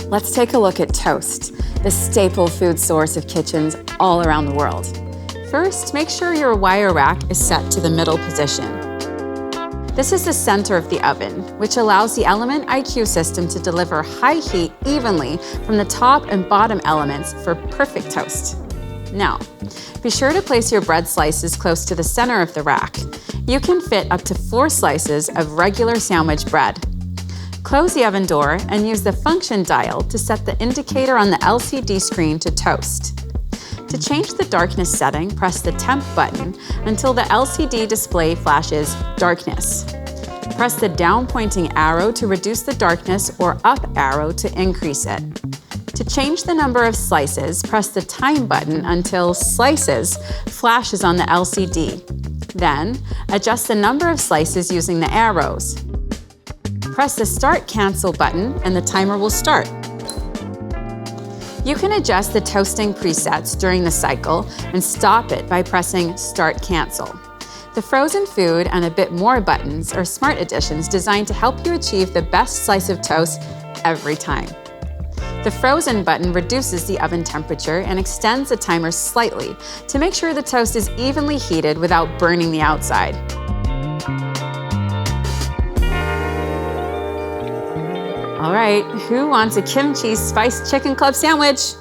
Let's take a look at toast, the staple food source of kitchens all around the world. First, make sure your wire rack is set to the middle position. This is the center of the oven, which allows the Element IQ system to deliver high heat evenly from the top and bottom elements for perfect toast. Now, be sure to place your bread slices close to the center of the rack. You can fit up to 4 slices of regular sandwich bread. Close the oven door and use the function dial to set the indicator on the LCD screen to toast. To change the darkness setting, press the Temp button until the LCD display flashes darkness. Press the down pointing arrow to reduce the darkness or up arrow to increase it. To change the number of slices, press the time button until Slices flashes on the LCD. Then, adjust the number of slices using the arrows. Press the Start Cancel button and the timer will start. You can adjust the toasting presets during the cycle and stop it by pressing Start Cancel. The frozen food and a bit more buttons are smart additions designed to help you achieve the best slice of toast every time. The frozen button reduces the oven temperature and extends the timer slightly to make sure the toast is evenly heated without burning the outside. All right, who wants a kimchi spiced chicken club sandwich?